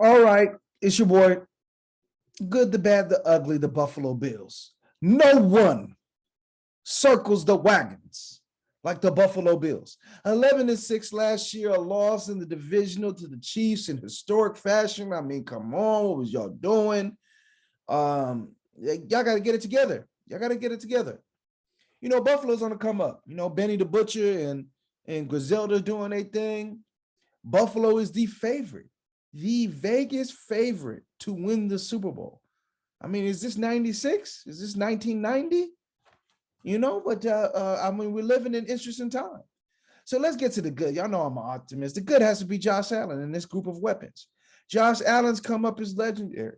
All right, it's your boy, good, the bad, the ugly, the Buffalo Bills. No one circles the wagons like the Buffalo Bills. 11-6 last year, a loss in the divisional to the Chiefs in historic fashion. I mean, come on, what was y'all doing? Y'all got to get it together. Y'all got to get it together. Buffalo's on the come up. Benny the Butcher and Griselda doing their thing. Buffalo is the favorite, the Vegas favorite to win the Super Bowl. I mean, is this 96? Is this 1990? But I mean, we're living in interesting time. So let's get to the good. Y'all know I'm an optimist. The good has to be Josh Allen in this group of weapons. Josh Allen's come up as legendary.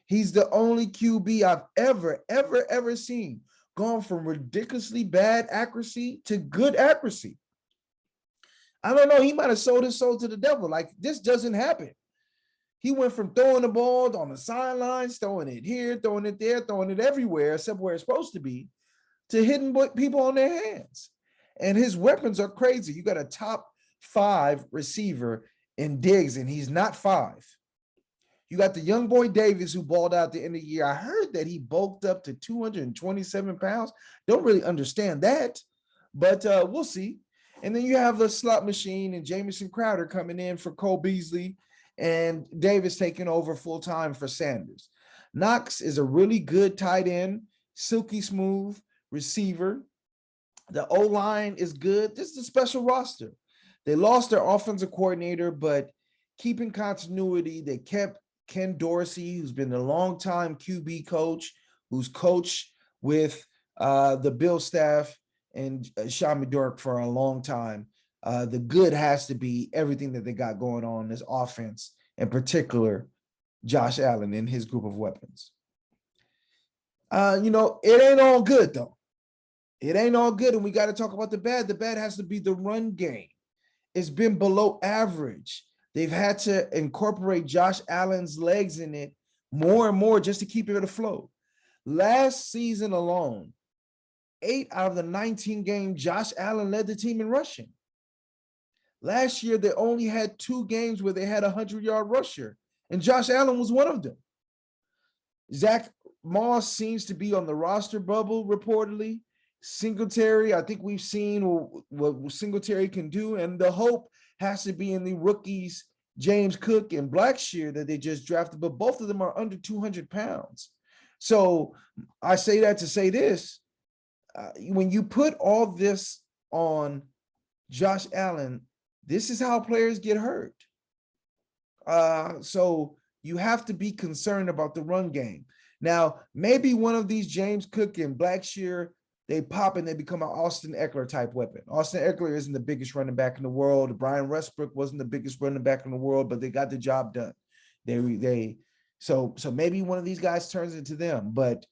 He's the only QB I've ever seen gone from ridiculously bad accuracy to good accuracy. I don't know. He might have sold his soul to the devil. Like, this doesn't happen. He went from throwing the ball on the sidelines, throwing it here, throwing it there, throwing it everywhere, except where it's supposed to be, to hitting people on their hands. And his weapons are crazy. You got a top 5 receiver in Diggs, and he's not 5. You got the young boy Davis, who balled out at the end of the year. I heard that he bulked up to 227 pounds. Don't really understand that, but we'll see. And then you have the slot machine and Jamison Crowder coming in for Cole Beasley, and Davis taking over full-time for Sanders. Knox is a really good tight end, silky smooth receiver. The O-line is good. This is a special roster. They lost their offensive coordinator, but keeping continuity, they kept Ken Dorsey, who's been a long-time QB coach, who's coached with the Bill staff and Sean McDermott for a long time. The good has to be everything that they got going on in this offense, in particular, Josh Allen and his group of weapons. It ain't all good, though. It ain't all good, and we got to talk about the bad. The bad has to be the run game. It's been below average. They've had to incorporate Josh Allen's legs in it more and more just to keep it afloat. Last season alone, 8 out of the 19 games, Josh Allen led the team in rushing. Last year, they only had 2 games where they had a 100-yard rusher, and Josh Allen was one of them. Zach Moss seems to be on the roster bubble, reportedly. Singletary, I think we've seen what Singletary can do, and the hope has to be in the rookies, James Cook and Blackshear, that they just drafted, but both of them are under 200 pounds. So I say that to say this. When you put all this on Josh Allen, this is how players get hurt. So you have to be concerned about the run game. Now, maybe one of these James Cook and Blackshear, they pop and they become an Austin Eckler type weapon. Austin Eckler isn't the biggest running back in the world. Brian Westbrook wasn't the biggest running back in the world, but they got the job done. So maybe one of these guys turns into them. But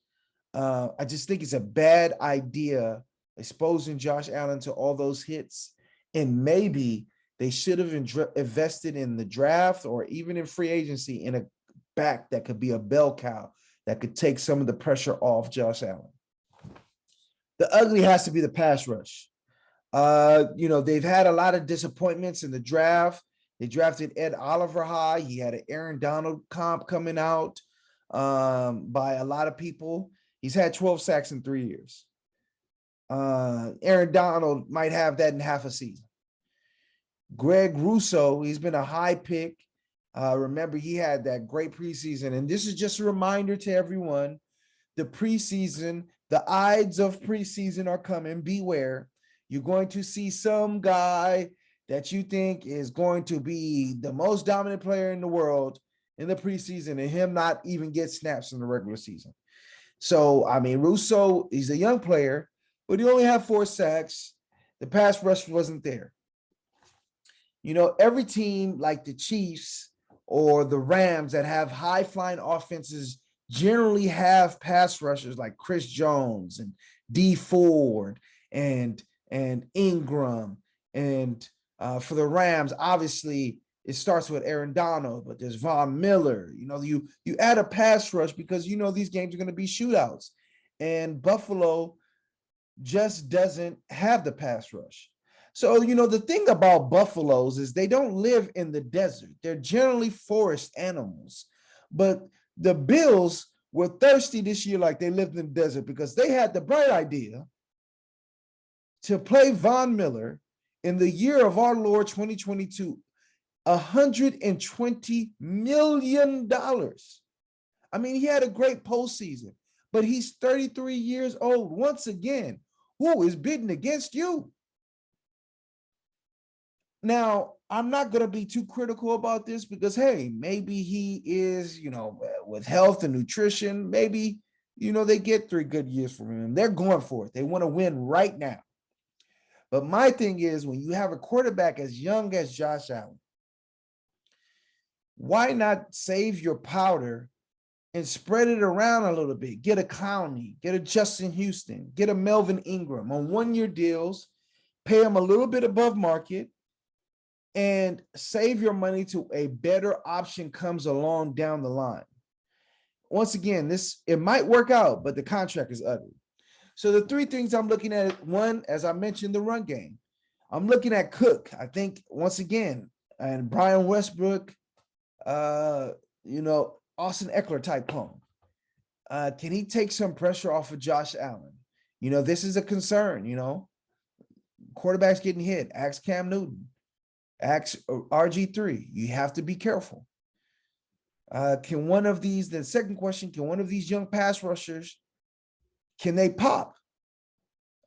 I just think it's a bad idea exposing Josh Allen to all those hits. And maybe they should have invested in the draft or even in free agency in a back that could be a bell cow that could take some of the pressure off Josh Allen. The ugly has to be the pass rush. They've had a lot of disappointments in the draft. They drafted Ed Oliver high. He had an Aaron Donald comp coming out by a lot of people. He's had 12 sacks in 3 years. Aaron Donald might have that in half a season. Greg Rousseau, he's been a high pick. Remember, he had that great preseason. And this is just a reminder to everyone, the preseason, the Ides of preseason are coming. Beware. You're going to see some guy that you think is going to be the most dominant player in the world in the preseason and him not even get snaps in the regular season. So, I mean, Rousseau, he's a young player, but he only had 4 sacks. The pass rush wasn't there. Every team like the Chiefs or the Rams that have high-flying offenses generally have pass rushers like Chris Jones and Dee Ford and Ingram. And for the Rams, obviously, it starts with Aaron Donald, but there's Von Miller. You add a pass rush because these games are going to be shootouts. And Buffalo just doesn't have the pass rush. So, the thing about buffaloes is they don't live in the desert. They're generally forest animals. But the Bills were thirsty this year like they lived in the desert because they had the bright idea to play Von Miller in the year of our Lord 2022, $120 million. I mean, he had a great postseason, but he's 33 years old. Once again, who is bidding against you? Now, I'm not going to be too critical about this because, hey, maybe he is, with health and nutrition, maybe, they get 3 good years from him. They're going for it. They want to win right now. But my thing is, when you have a quarterback as young as Josh Allen, why not save your powder and spread it around a little bit? Get a Clowney, get a Justin Houston, get a Melvin Ingram on 1-year deals, pay them a little bit above market, and save your money till a better option comes along down the line. Once again, it might work out, but the contract is ugly. So the 3 things I'm looking at, one, as I mentioned, the run game. I'm looking at Cook. I think, once again, and Brian Westbrook, Austin Eckler type clone. Can he take some pressure off of Josh Allen? This is a concern, quarterbacks getting hit. Ask Cam Newton. Ask RG3. You have to be careful. The second question, can one of these young pass rushers, can they pop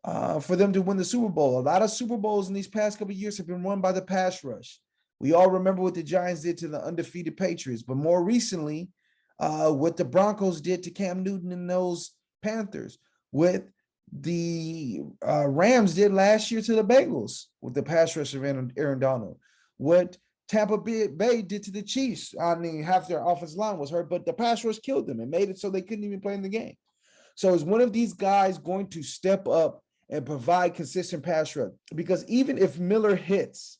for them to win the Super Bowl? A lot of Super Bowls in these past couple of years have been won by the pass rush. We all remember what the Giants did to the undefeated Patriots, but more recently, what the Broncos did to Cam Newton and those Panthers, what the Rams did last year to the Bengals with the pass rush of Aaron Donald, what Tampa Bay did to the Chiefs. I mean, half their offensive line was hurt, but the pass rush killed them and made it so they couldn't even play in the game. So is one of these guys going to step up and provide consistent pass rush? Because even if Miller hits,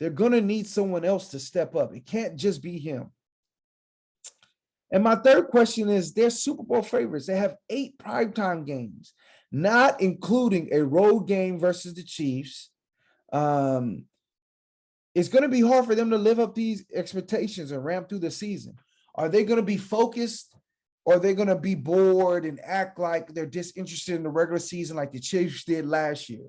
they're going to need someone else to step up. It can't just be him. And my third question is, they're Super Bowl favorites. They have 8 primetime games, not including a road game versus the Chiefs. It's going to be hard for them to live up these expectations and ramp through the season. Are they going to be focused, or are they going to be bored and act like they're disinterested in the regular season like the Chiefs did last year?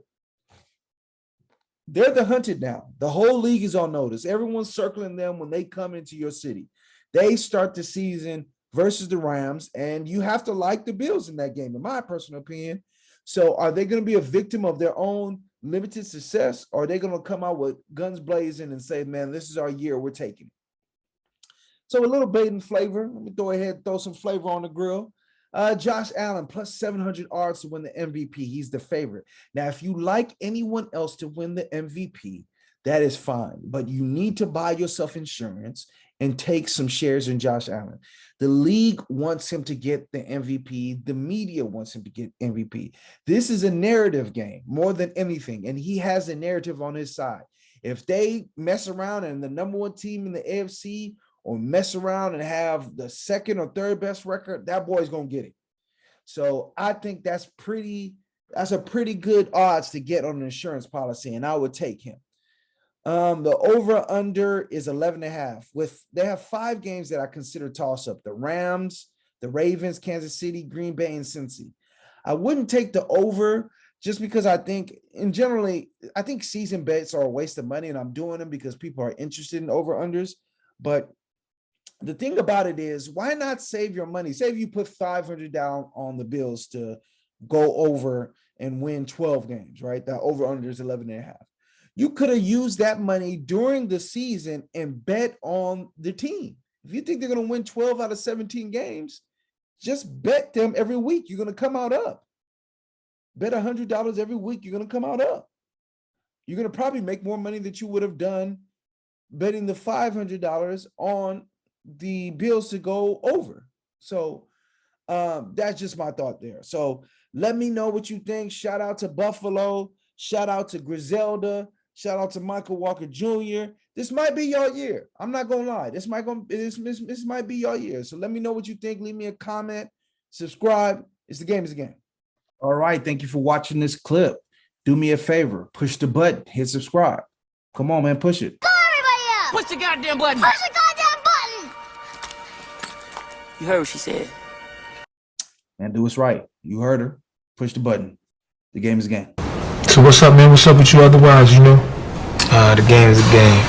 They're the hunted now. The whole league is on notice. Everyone's circling them when they come into your city. They start the season versus the Rams, and you have to like the Bills in that game, in my personal opinion. So are they going to be a victim of their own limited success, or are they going to come out with guns blazing and say, man, this is our year, we're taking it? So a little bait and flavor. Let me throw some flavor on the grill. Josh Allen plus 700 odds to win the MVP. He's the favorite. Now, if you like anyone else to win the MVP, that is fine, but you need to buy yourself insurance and take some shares in Josh Allen. The league wants him to get the MVP. The media wants him to get MVP. This is a narrative game more than anything, and he has a narrative on his side. If they mess around and the number 1 team in the AFC, or mess around and have the second or third best record, that boy's going to get it. So I think that's a pretty good odds to get on an insurance policy, and I would take him. The over-under is 11.5. They have 5 games that I consider toss-up: the Rams, the Ravens, Kansas City, Green Bay, and Cincy. I wouldn't take the over just because I think, I think season bets are a waste of money, and I'm doing them because people are interested in over-unders. But the thing about it is, why not save your money? Say if you put $500 down on the Bills to go over and win 12 games, right? The over-under is 11.5. You could have used that money during the season and bet on the team. If you think they're going to win 12 out of 17 games, just bet them every week. You're going to come out up. Bet $100 every week. You're going to come out up. You're going to probably make more money than you would have done betting the $500 on the Bills to go over. So that's just my thought there. So let me know what you think. Shout out to Buffalo. Shout out to Griselda. Shout out to Michael Walker Jr. This might be your year. I'm not gonna lie. This might be your year. So let me know what you think. Leave me a comment. Subscribe. It's the game. All right. Thank you for watching this clip. do me a favor, push the button, hit subscribe. Come on, man, push it. Push the goddamn button. Push the goddamn button. You heard what she said. And do what's right. You heard her. Push the button. The game is a game. So what's up, man? What's up with you otherwise, you know? The game is a game.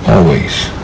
Always.